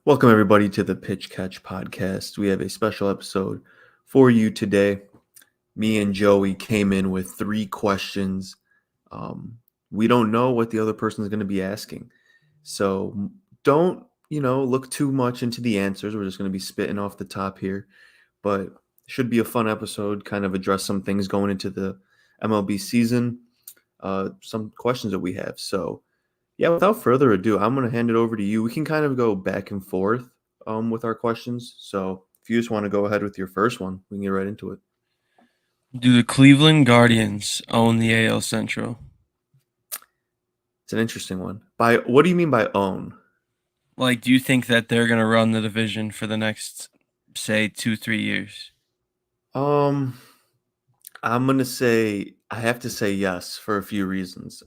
Welcome, everybody, to the Pitch Catch podcast. We have a special episode for you today. Me and Joey came in with 3 questions. Um, we don't know what the other person is going to be asking. So don't, look too much into the answers. We're just going to be spitting off the top here. But it should be a fun episode, kind of address some things going into the MLB season, some questions that we have. So, yeah, without further ado, I'm going to hand it over to you. We can kind of go back and forth with our questions. So if you just want to go ahead with your first one, we can get right into it. Do the Cleveland Guardians own the AL Central? It's an interesting one. By what do you mean by own? Like, do you think that they're going to run the division for the next, say, 2-3 years? Um, I'm going to say I have to say yes for a few reasons.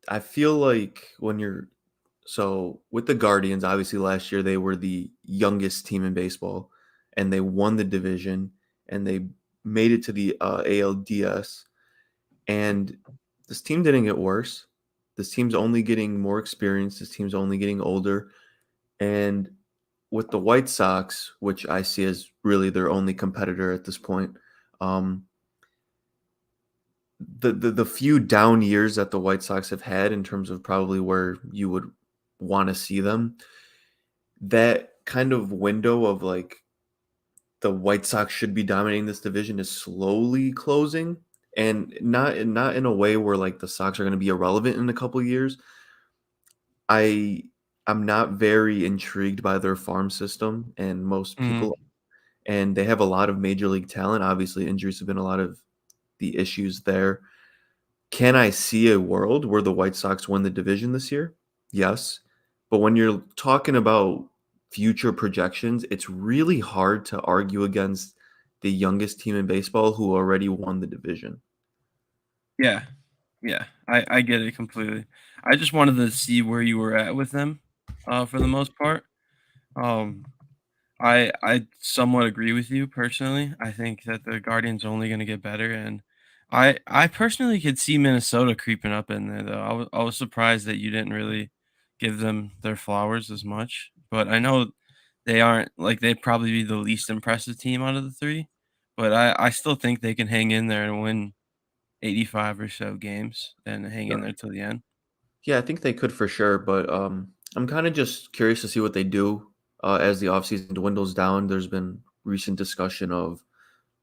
I feel like with the Guardians, obviously last year they were the youngest team in baseball, and they won the division, and they made it to the ALDS. And this team didn't get worse. This team's only getting more experience. This team's only getting older. And with the White Sox, which I see as really their only competitor at this point, um, the few down years that the White Sox have had in terms of probably where you would want to see them, that kind of window of like the White Sox should be dominating this division is slowly closing, and not in a way where like the Sox are going to be irrelevant in a couple of years. I I'm not very intrigued by their farm system, and most Mm, people, and they have a lot of major league talent. Obviously, injuries have been a lot of the issues there. Can I see a world where the White Sox win the division this year? Yes. But when you're talking about future projections, it's really hard to argue against the youngest team in baseball who already won the division. yeah, yeah, I get it completely. I just wanted to see where you were at with them, for the most part. Um, I somewhat agree with you personally. I think that the Guardians are only going to get better, and I personally could see Minnesota creeping up in there though. I was surprised that you didn't really give them their flowers as much, but I know they aren't like they'd probably be the least impressive team out of the three, but I still think they can hang in there and win 85 or so games and hang in there till the end. Yeah, I think they could for sure, but I'm kind of just curious to see what they do as the offseason dwindles down. There's been recent discussion of,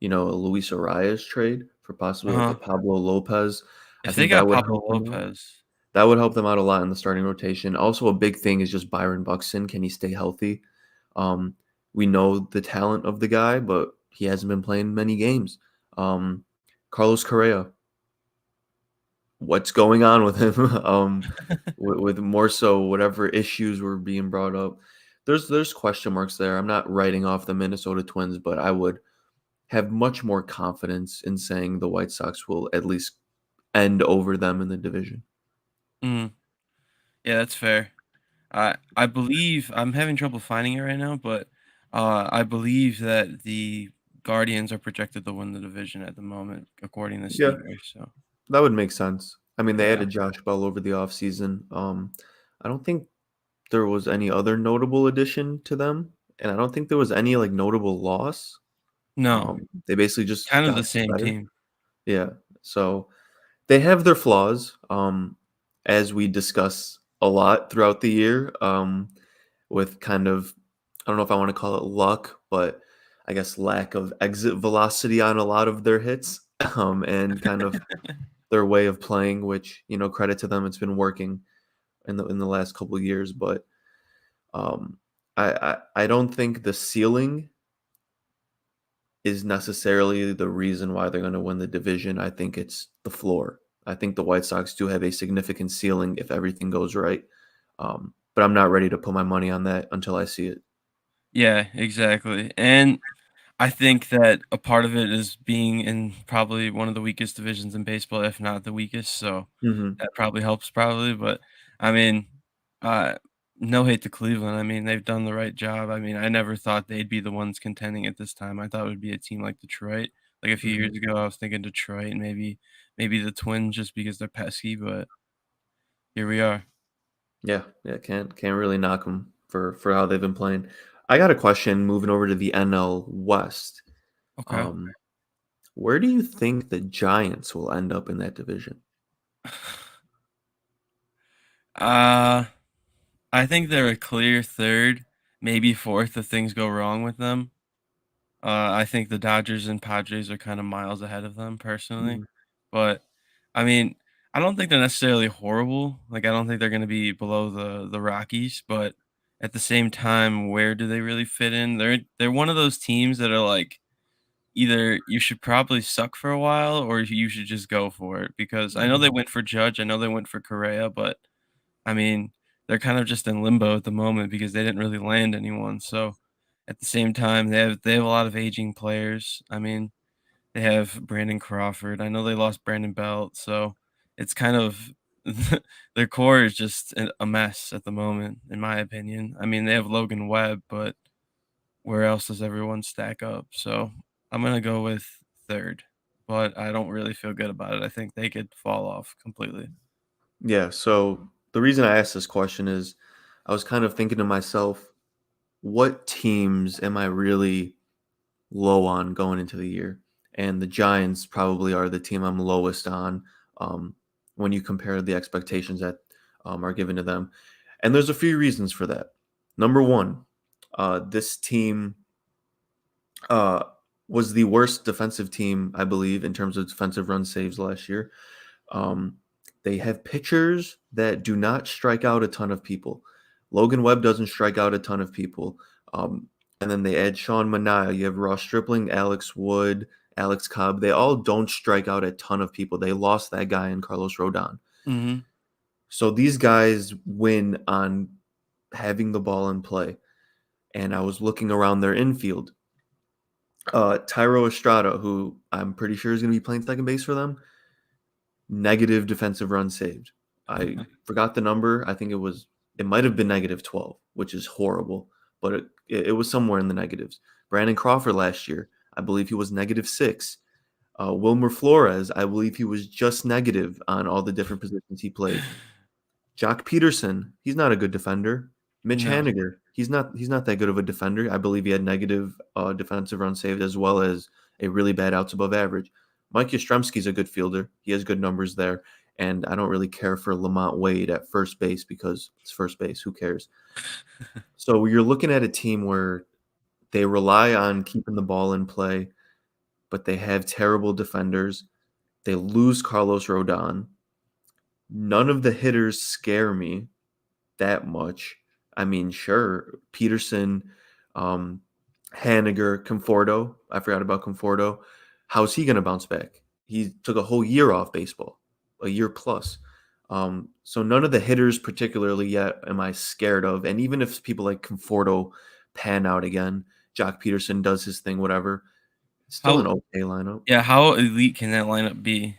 a Luis Arias trade for possibly like a Uh-huh. Pablo Lopez. I If they think that got would Pablo help them out. Lopez, That would help them out a lot in the starting rotation. Also, a big thing is just Byron Buxton. Can he stay healthy? Um, we know the talent of the guy, but he hasn't been playing many games. Um, Carlos Correa, what's going on with him? With more so whatever issues were being brought up. There's question marks there. I'm not writing off the Minnesota Twins, but I would have much more confidence in saying the White Sox will at least end over them in the division. mm, yeah, that's fair. I believe I'm having trouble finding it right now, but I believe that the Guardians are projected to win the division at the moment, according to Yeah, Steamer. So that would make sense. I mean, they yeah, added Josh Bell over the offseason. I don't think there was any other notable addition to them, and I don't think there was any like notable loss. no, They basically just kind of the got same better. team. Yeah. So they have their flaws, as we discuss a lot throughout the year, with kind of, I don't know if I want to call it luck, but I guess lack of exit velocity on a lot of their hits, and kind of their way of playing, which, credit to them, it's been working in the last couple of years. But um, I don't think the ceiling is necessarily the reason why they're going to win the division. I think it's the floor. I think the White Sox do have a significant ceiling if everything goes right. But I'm not ready to put my money on that until I see it. Yeah, exactly. And I think that a part of it is being in probably one of the weakest divisions in baseball, if not the weakest. So Hmm. that probably helps, probably. But I mean, uh, no hate to Cleveland. I mean, they've done the right job. I mean, I never thought they'd be the ones contending at this time. I thought it would be a team like Detroit. Like a few Hmm. years ago, I was thinking Detroit and maybe the Twins just because they're pesky. But here we are. Yeah, yeah, can't really knock them for how they've been playing. I got a question moving over to the NL West. Okay. Um, where do you think the Giants will end up in that division? Uh, I think they're a clear third, maybe fourth if things go wrong with them. I think the Dodgers and Padres are kind of miles ahead of them personally, Mm, but I mean, I don't think they're necessarily horrible. Like I don't think they're going to be below the Rockies, but at the same time, where do they really fit in? They're one of those teams that are like either you should probably suck for a while or you should just go for it because I know they mhm. went for Judge, I know they went for Correa, but I mean, they're kind of just in limbo at the moment because they didn't really land anyone. So at the same time, they have a lot of aging players. I mean, they have Brandon Crawford. I know they lost Brandon Belt, so it's kind of their core is just a mess at the moment, in my opinion. I mean, they have Logan Webb, but where else does everyone stack up? So I'm gonna go with third, but I don't really feel good about it. I think they could fall off completely. Yeah, so the reason I asked this question is I was kind of thinking to myself, what teams am I really low on going into the year? And the Giants probably are the team I'm lowest on um, when you compare the expectations that are given to them. And there's a few reasons for that. Number one, this team uh, was the worst defensive team, I believe, in terms of defensive run saves last year. Um, they have pitchers that do not strike out a ton of people. Logan Webb doesn't strike out a ton of people. Um, and then they add Sean Manaea. You have Ross Stripling, Alex Wood, Alex Cobb. They all don't strike out a ton of people. They lost that guy in Carlos Rodon. Mhm. So these guys win on having the ball in play. And I was looking around their infield. Tyro Estrada, who I'm pretty sure is going to be playing second base for them, negative defensive run saved. I forgot the number. I think it might have been negative 12, which is horrible, but it was somewhere in the negatives. Brandon Crawford last year, I believe he was negative 6. Wilmer Flores, I believe he was just negative on all the different positions he played. Jock Peterson, he's not a good defender. Mitch No. Haniger, he's not that good of a defender. I believe he had negative defensive run saved as well as a really bad outs above average. Mike Yastrzemski's a good fielder. He has good numbers there. And I don't really care for Lamont Wade at first base because it's first base. Who cares? So you're looking at a team where they rely on keeping the ball in play, but they have terrible defenders. They lose Carlos Rodon. None of the hitters scare me that much. I mean, sure, Peterson, um, Haniger, Conforto. I forgot about Conforto. How's he going to bounce back? He took a whole year off baseball, a year plus. So none of the hitters, particularly yet, am I scared of. And even if people like Conforto pan out again, Jock Peterson does his thing, whatever. It's still How an okay lineup. Yeah, how elite can that lineup be?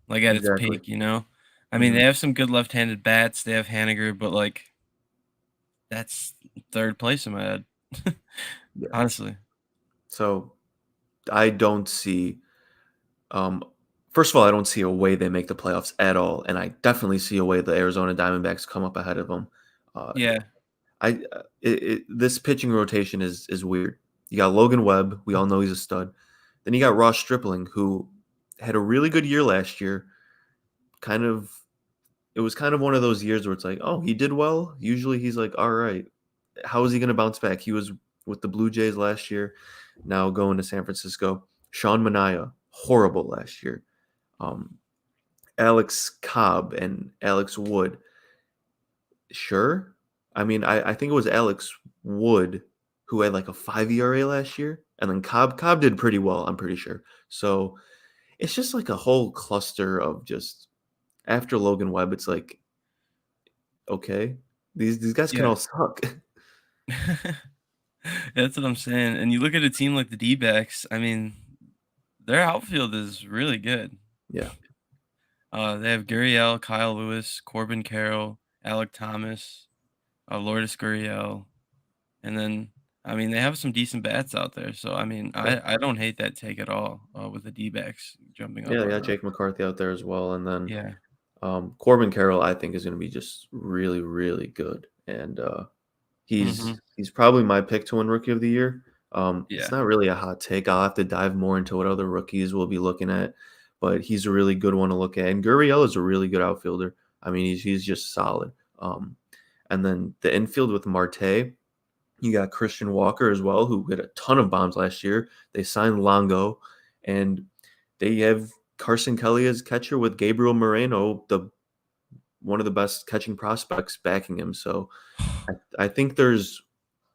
Like, at its Exactly. peak, you know? I mean, Hmm. they have some good left-handed bats, they have Haniger, but, like, that's 3rd place in my head. Yeah. Honestly. So I don't see Um, first of all, I don't see a way they make the playoffs at all, and I definitely see a way the Arizona Diamondbacks come up ahead of them. Uh, Yeah. this pitching rotation is weird. You got Logan Webb, we all know he's a stud. Then you got Ross Stripling, who had a really good year last year. Kind of, it was kind of one of those years where it's like, oh, he did well. Usually, he's like, all right, how is he going to bounce back? He was with the Blue Jays last year, now going to San Francisco. Sean Manaea, horrible last year. Um, Alex Cobb and Alex Wood. Sure. I mean, I think it was Alex Wood who had like a 5 ERA last year. And then Cobb did pretty well, I'm pretty sure. So it's just like a whole cluster of just after Logan Webb, it's like, okay, these guys can Yeah. all suck. That's what I'm saying, and you look at a team like the D-backs, I mean, their outfield is really good. Yeah. They have Gurriel, Kyle Lewis, Corbin Carroll, Alek Thomas, Lourdes Gurriel, and then, I mean, they have some decent bats out there, so, I mean, Yeah. I don't hate that take at all, with the D-backs jumping up Yeah, on yeah, them. Jake McCarthy out there as well. And then Yeah. Corbin Carroll, I think, is going to be just really, really good. And Mhm. He's probably my pick to win Rookie of the Year. It's Yeah. not really a hot take. I'll have to dive more into what other rookies we'll be looking at, but he's a really good one to look at. And Gurriel is a really good outfielder. I mean, he's just solid. And then the infield with Marte, you got Christian Walker as well, who hit a ton of bombs last year. They signed Longo, and they have Carson Kelly as catcher with Gabriel Moreno, the one of the best catching prospects backing him. So I think there's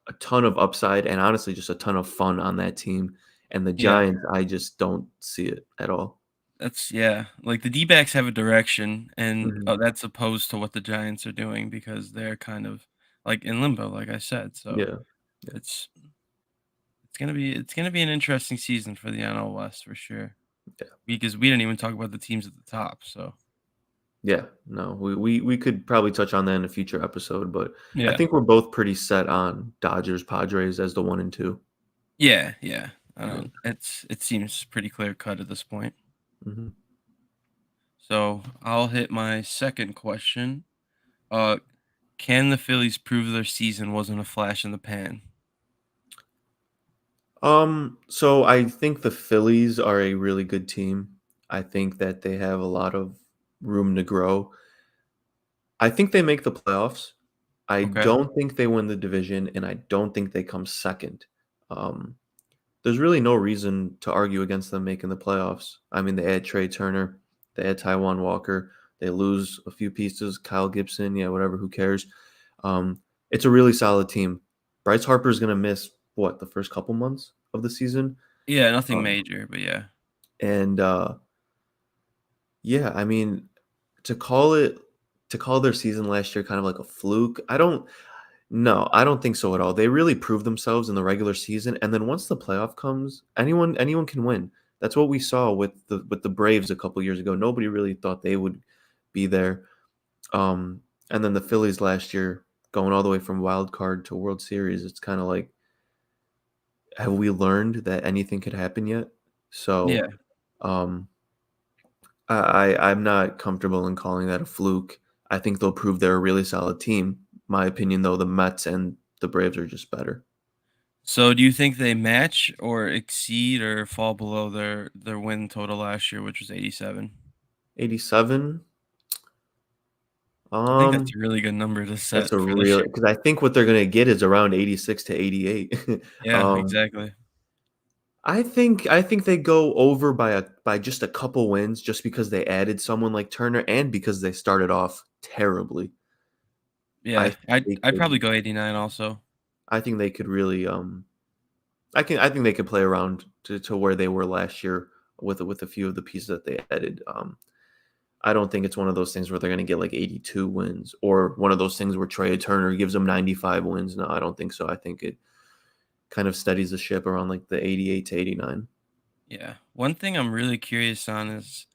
a ton of upside and honestly just a ton of fun on that team. And the Yeah. Giants, I just don't see it at all. That's yeah, like, the D-backs have a direction, and, Mhm. that's opposed to what the Giants are doing because they're kind of, like, in limbo, like I said, so Yeah, yeah, it's it's gonna be an interesting season for the NL West for sure, yeah, because we didn't even talk about the teams at the top, so yeah. No, we could probably touch on that in a future episode, but I yeah. think we're both pretty set on Dodgers, Padres as the 1 and 2. Yeah, yeah, Yeah. it seems pretty clear cut at this point. Mhm. So, I'll hit my second question. Uh, can the Phillies prove their season wasn't a flash in the pan? So I think the Phillies are a really good team. I think that they have a lot of room to grow. I think they make the playoffs. I Okay. don't think they win the division, and I don't think they come second. Um, there's really no reason to argue against them making the playoffs. I mean, they had Trey Turner, they had Taiwan Walker, they lose a few pieces, Kyle Gibson, yeah, whatever, who cares? It's a really solid team. Bryce Harper is going to miss what the first couple months of the season, Yeah, nothing um, major, but yeah. and yeah, I mean, to call it to call their season last year kind of like a fluke, I don't. No, I don't think so at all. They really proved themselves in the regular season, and then once the playoff comes, anyone can win. That's what we saw with the Braves a couple years ago. Nobody really thought they would be there. Um, and then the Phillies last year, going all the way from wild card to World Series, it's kind of like, have we learned that anything could happen yet? So, Yeah. um, I'm not comfortable in calling that a fluke. I think they'll prove they're a really solid team. My opinion, though, the Mets and the Braves are just better. So do you think they match or exceed or fall below their win total last year, which was 87? 87. I think that's Um, a really good number to that's a set for this real year. because I think what they're gonna get is around 86 to 88. Yeah, um, exactly. I think they go over by just a couple wins just because they added someone like Turner and because they started off terribly. I Yeah, think they I'd could probably go 89 also. I think they could really I think they could play around to where they were last year with a few of the pieces that they added. I don't think it's one of those things where they're going to get like 82 wins or one of those things where Trey Turner gives them 95 wins. No, I don't think so. I think it kind of steadies the ship around like the 88 to 89. Yeah. One thing I'm really curious on is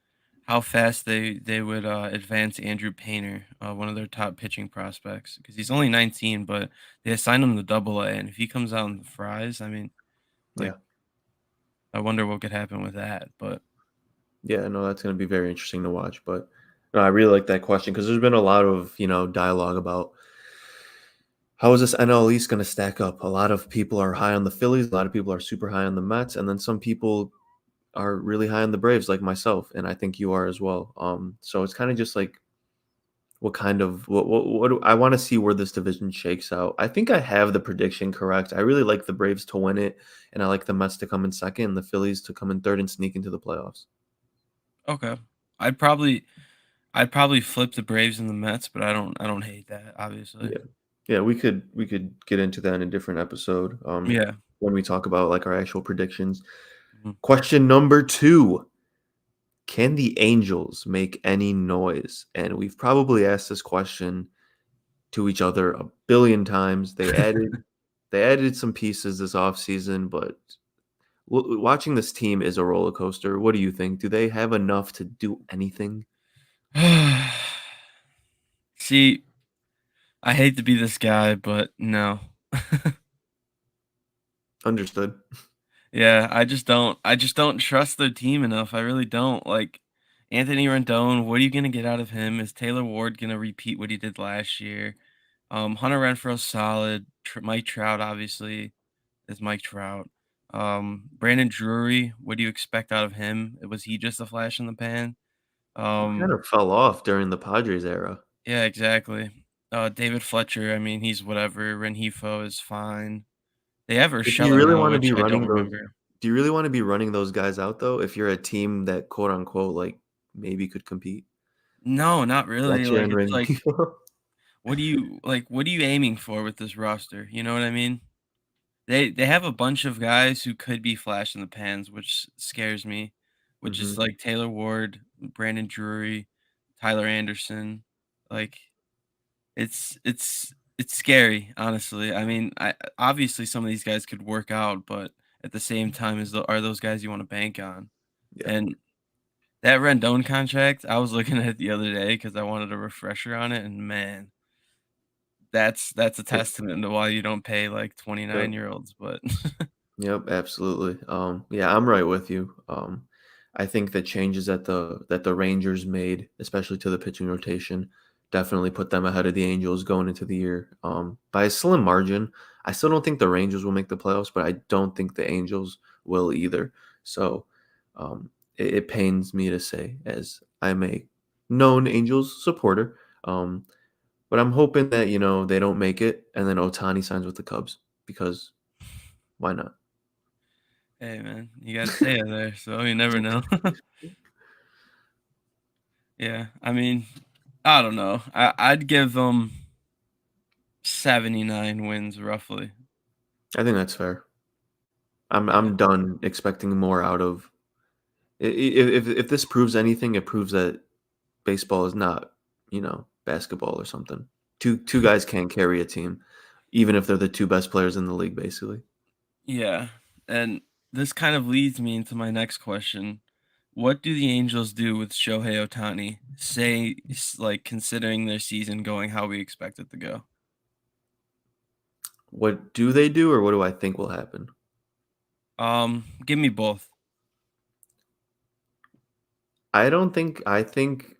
how fast they would advance Andrew Painter, one of their top pitching prospects, because he's only 19, but they assigned him to Double A, and if he comes out in the fries, I mean, like Yeah. I wonder what could happen with that. But Yeah, no, that's going to be very interesting to watch. But no, I really like that question because there's been a lot of, dialogue about how is this NL East going to stack up. A lot of people are high on the Phillies. A lot of people are super high on the Mets. And then some people are really high on the Braves, like myself. And I think you are as well. So it's kind of just like, what kind of I want to see where this division shakes out. I think I have the prediction correct. I really like the Braves to win it, and I like the Mets to come in second, and the Phillies to come in third and sneak into the playoffs. okay, I'd probably I'd probably flip the Braves and the Mets, but I don't hate that, obviously. Yeah, yeah, we could get into that in a different episode. Yeah. When we talk about like our actual predictions. Mhm. Question number 2: can the Angels make any noise? And we've probably asked this question to each other a billion times. They added some pieces this offseason, but watching this team is a roller coaster. What do you think? Do they have enough to do anything? See, I hate to be this guy, but no. Understood. Yeah, I just don't trust their team enough. I really don't. Like Anthony Rendon, what are you gonna get out of him? Is Taylor Ward gonna repeat what he did last year? Hunter Renfro's solid. Mike Trout obviously is Mike Trout. Brandon Drury, what do you expect out of him? Was he just a flash in the pan? He kind Um, of fell off during the Padres era. yeah, exactly. David Fletcher, I mean, he's whatever. Renhefo is fine. They have But do you Urshela really now, wanna which be I don't running those remember. do you really wanna be running those guys out, though, if you're a team that, quote, unquote, like, maybe could compete? No, not really. Fletcher Like, and it's like, Renfroe? what are you aiming for with this roster? You know what I mean? They have a bunch of guys who could be flash in the pans, which scares me, which is Mhm. like Taylor Ward, Brandon Drury, Tyler Anderson. Like it's scary, honestly. I mean, I obviously some of these guys could work out, but at the same time, are those guys you want to bank on? Yeah. And that Rendon contract, I was looking at it the other day because I wanted a refresher on it, and man, that's a It's testament to why you don't pay like Yep. 29-year-olds. But Yep, absolutely. Yeah, I'm right with you. I think the changes that the Rangers made, especially to the pitching rotation, definitely put them ahead of the Angels going into the year. By a slim margin. I still don't think the Rangers will make the playoffs, but I don't think the Angels will either. So, it pains me to say, as I'm a known Angels supporter. Um, but I'm hoping that they don't make it, and then Otani signs with the Cubs because why not? hey, man, you gotta stay in there, so you never know. Yeah, I mean, I don't know. I'd give them 79 wins roughly. I think that's fair. Yeah. I'm done expecting more out of if this proves anything, it proves that baseball is not, basketball or something. Two guys can't carry a team, even if they're the two best players in the league, basically. Yeah, and this kind of leads me into my next question. What do the Angels do with Shohei Ohtani? Like, considering their season going how we expect it to go? What do they do, or what do I think will happen? Give me both. I don't think I think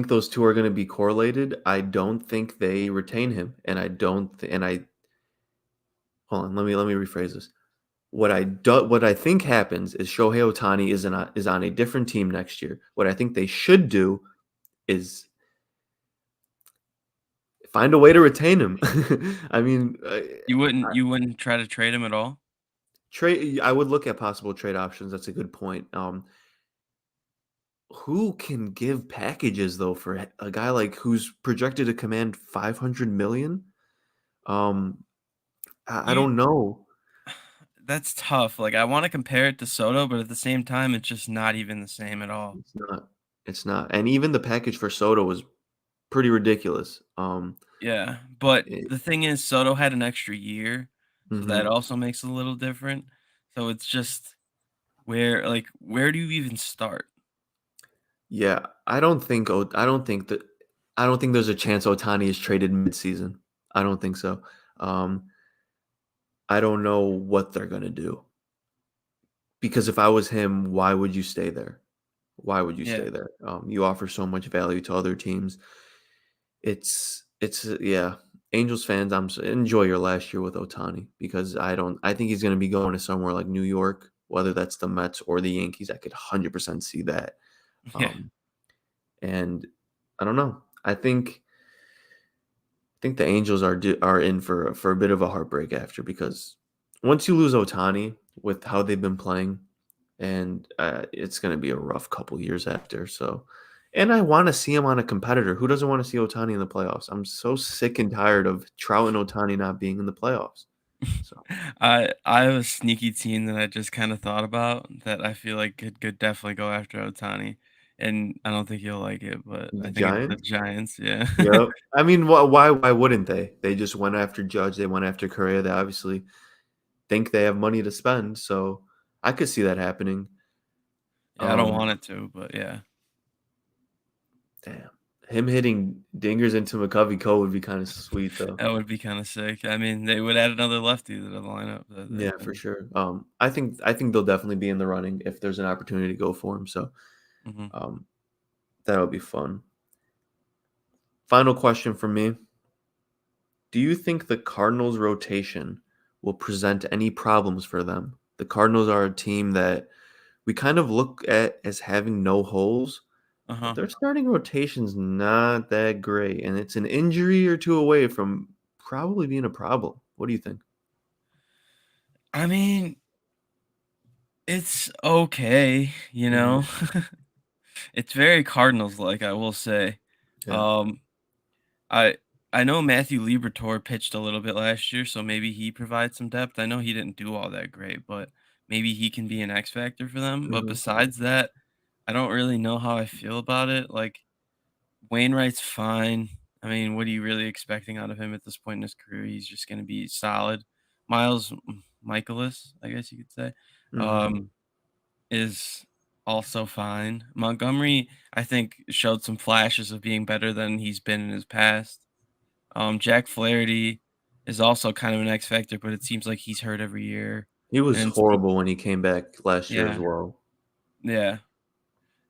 those two are going to be correlated. I don't think they retain him, and I don't. And I hold on. Let me rephrase this. What I think happens is Shohei Ohtani is on a different team next year. What I think they should do is find a way to retain him. I mean, You wouldn't try to trade him at all? trade. I would look at possible trade options. That's a good point. Who can give packages though for a guy like who's projected to command 500 million? Um, I You don't know. That's tough. Like, I wanna compare it to Soto, but at the same time, it's just not even the same at all. It's not. It's not. And even the package for Soto was pretty ridiculous. Yeah, but It, the thing is Soto had an extra year, so that mhm. also makes it a little different. So it's just where do you even start? Yeah, I don't think there's a chance Otani is traded midseason. I don't think so. Um, I don't know what they're gonna do because if I was him, why would you stay there? Why would you Yeah, stay there? You offer so much value to other teams. Yeah. Angels fans, enjoy your last year with Otani because I think he's gonna be going to somewhere like New York, whether that's the Mets or the Yankees. I could 100% see that. yeah, Um, and I don't know. I think the Angels are in for a bit of a heartbreak after because once you lose Otani with how they've been playing, and it's going to be a rough couple years after. So, and I want to see him on a competitor. Who doesn't want to see Otani in the playoffs? I'm so sick and tired of Trout and Otani not being in the playoffs. So, I have a sneaky team that I just kinda thought about that I feel like could definitely go after Ohtani, and I don't think you'll like it, but the I think it's the Giants. Giants, yeah. Yep. I mean, why wouldn't they? They just went after Judge. They went after Correa. They obviously think they have money to spend. So I could see that happening. Yeah, I don't Um, want it to, but yeah. Damn. Him hitting dingers into McCovey Cole would be kind of sweet though. That would be kinda sick. I mean, they would add another lefty to the lineup. Yeah, for sure. I think they'll definitely be in the running if there's an opportunity to go for him. So Mhm. um, that'll be fun. Final question from me: Do you think the Cardinals' rotation will present any problems for them? The Cardinals are a team that we kind of look at as having no holes, but Uh-huh. their starting rotation's not that great, and it's an injury or two away from probably being a problem. What do you think? I mean, it's okay, you Mhm. know? It's very Cardinals-like, I will say. Yeah. Um, I I know Matthew Liberatore pitched a little bit last year, so maybe he provides some depth. I know he didn't do all that great, but maybe he can be an X factor for them. But Mhm. besides that, I don't really know how I feel about it. Like Wainwright's fine. I mean, what are you really expecting out of him at this point in his career? He's just going to be solid. Michaelis, I guess you could say, Mhm. um, is also fine. Montgomery, I think, showed some flashes of being better than he's been in his past. Jack Flaherty is also kind of an X factor, but it seems like he's hurt every year. He was And horrible when he came back last year as yeah, well. yeah.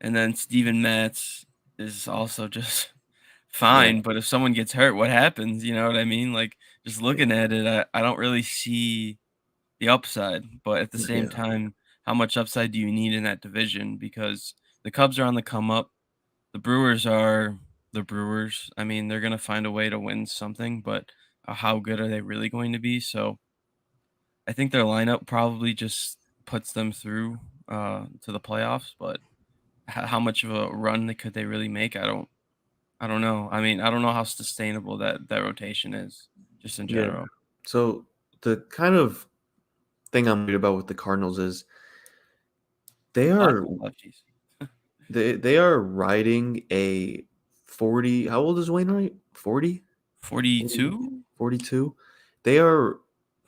And then Steven Matz is also just Yeah. fine, but if someone gets hurt, what happens? You know what I mean? Like just looking at it, I don't really see the upside, but at the same Yeah. time, how much upside do you need in that division? Because the Cubs are on the come up. The Brewers are the Brewers. I mean, they're gonna find a way to win something, but how good are they really going to be? So I think their lineup probably just puts them through to the playoffs, but how much of a run could they really make? I don't know. I mean, I don't know how sustainable that rotation is just in Yeah. general. So the kind of thing I'm worried about with the Cardinals is they Lots are of lefties. they are riding a 40. How old is Wainwright? 40? 42? 42. They are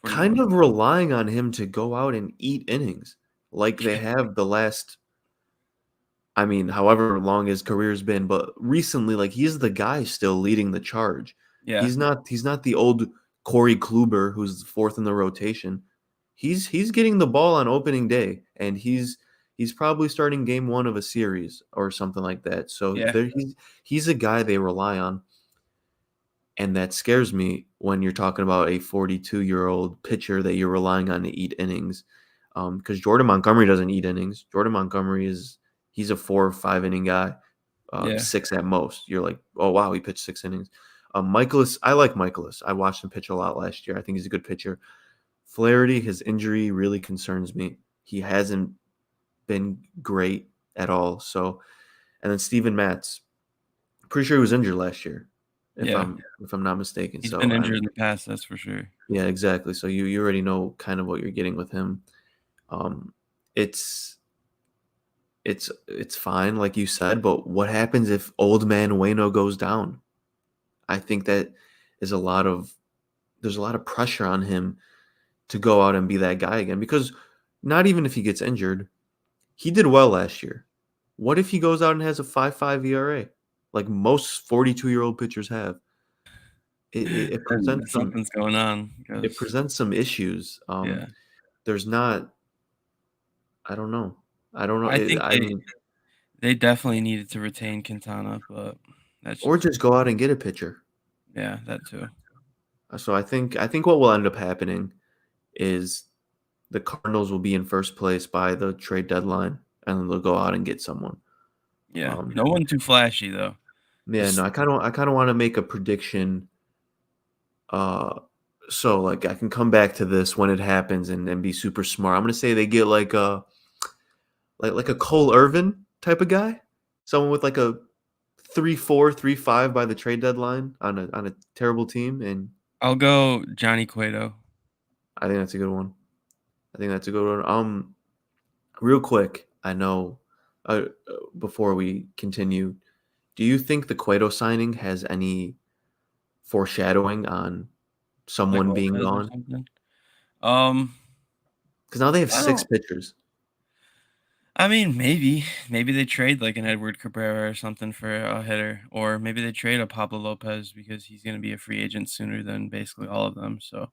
kind 41. of relying on him to go out and eat innings like they Yeah. have the last, I mean, however long his career's been, but recently, like he's the guy still leading the charge. Yeah. He's not the old Corey Kluber who's fourth in the rotation. He's getting the ball on opening day, and he's probably starting game one of a series or something like that. So Yeah. there he's a guy they rely on, and that scares me when you're talking about a 42-year-old pitcher that you're relying on to eat innings. Because Jordan Montgomery doesn't eat innings. Jordan Montgomery he's a 4 or 5 inning guy, Yeah. six at most. You're like, oh wow, he pitched 6 innings. Michaelis, I like Michaelis. I watched him pitch a lot last year. I think he's a good pitcher. Flaherty, his injury really concerns me. He hasn't been great at all. So, and then Steven Matz, pretty sure he was injured last year, Yeah. if I'm not mistaken. He's So been I injured in the past, that's for sure. Yeah, exactly. So you already know kind of what you're getting with him. Um, it's it's fine, like you said, but what happens if old man Wayno goes down? I think that is a lot of there's a lot of pressure on him to go out and be that guy again because not even if he gets injured, he did well last year. What if he goes out and has a 5.5 ERA, like most 42-year-old pitchers have? It Then presents some something's going on it because presents some issues. yeah. There's not I don't know. I don't know. I think I mean, they definitely needed to retain Quintana, but that's or just just go out and get a pitcher. yeah, that too. So I think what will end up happening is the Cardinals will be in first place by the trade deadline, and then they'll go out and get someone. Yeah. Um, No one too flashy though. yeah, no, Just I kind of want to make a prediction. Uh, so like I can come back to this when it happens and be super smart. I'm gonna say they get like a Cole Irvin type of guy, someone with like a 3.4, 3.5 by the trade deadline on a terrible team, and I'll go Johnny Cueto. I think that's a good one. I think that's a good one. Real quick, I know before we continue, do you think the Cueto signing has any foreshadowing on Like someone being Lopez or gone? something. Um, Because now they have I six don't pitchers. I mean, maybe they trade like an Edward Cabrera or something for a hitter, or maybe they trade a Pablo Lopez because he's going to be a free agent sooner than basically all of them. So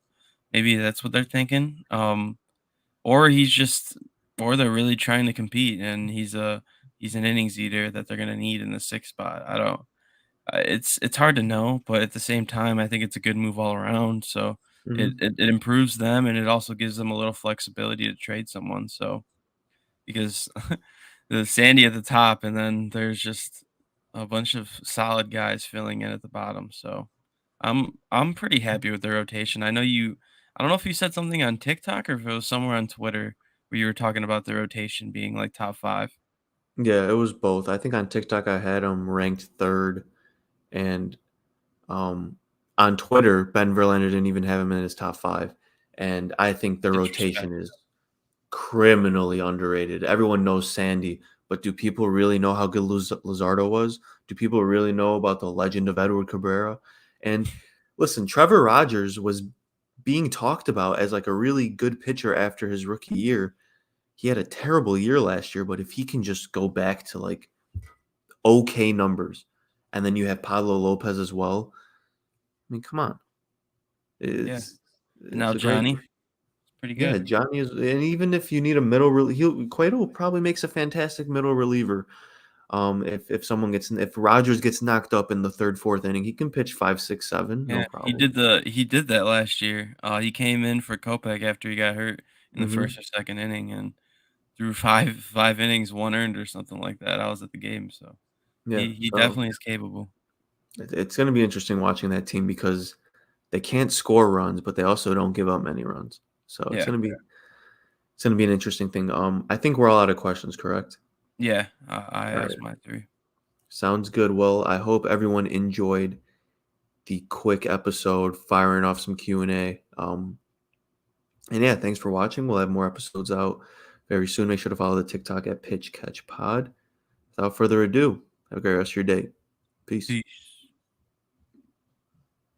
maybe that's what they're thinking. Or he's just, or they're really trying to compete, and he's an innings eater that they're going to need in the sixth spot. I don't. It's hard to know, but at the same time, I think it's a good move all around. So it, Hmm. it it improves them, and it also gives them a little flexibility to trade someone. So because the Sandy at the top, and then there's just a bunch of solid guys filling in at the bottom. So I'm pretty happy with the rotation. I know you. I don't know if you said something on TikTok or if it was somewhere on Twitter where you were talking about the rotation being like top five. Yeah, it was both. I think on TikTok I had him ranked third, and um, on Twitter Ben Verlander didn't even have him in his top five. And I think the Disrespect. rotation is criminally underrated. Everyone knows Sandy, but do people really know how good Luzardo was? Do people really know about the legend of Edward Cabrera? And listen, Trevor Rogers was being talked about as like a really good pitcher after his rookie year. He had a terrible year last year, but if he can just go back to like okay numbers, and then you have Pablo Lopez as well. I mean, come on, Yeah. it's And it's now a great. Johnny, it's pretty Yeah, good. Johnny is, and even if you need a middle, he'll Cueto probably makes a fantastic middle reliever. If someone gets if Rogers gets knocked up in the third, fourth inning, he can pitch five, six, seven, no Yeah, problem. he did that last year. He came in for Kopech after he got hurt in the Hmm. first or second inning and threw five innings, 1 earned or something like that. I was at the game, so Yeah, he so definitely is capable. it's going to be interesting watching that team because they can't score runs, but they also don't give up many runs. So Yeah. it's gonna be an interesting thing. I think we're all out of questions, correct? Yeah, I All asked right, my 3. sounds good. Well, I hope everyone enjoyed the quick episode, firing off some Q&A. And yeah, thanks for watching. We'll have more episodes out very soon. Make sure to follow the TikTok at Pitch Catch Pod. Without further ado, have a great rest of your day. Peace. Peace.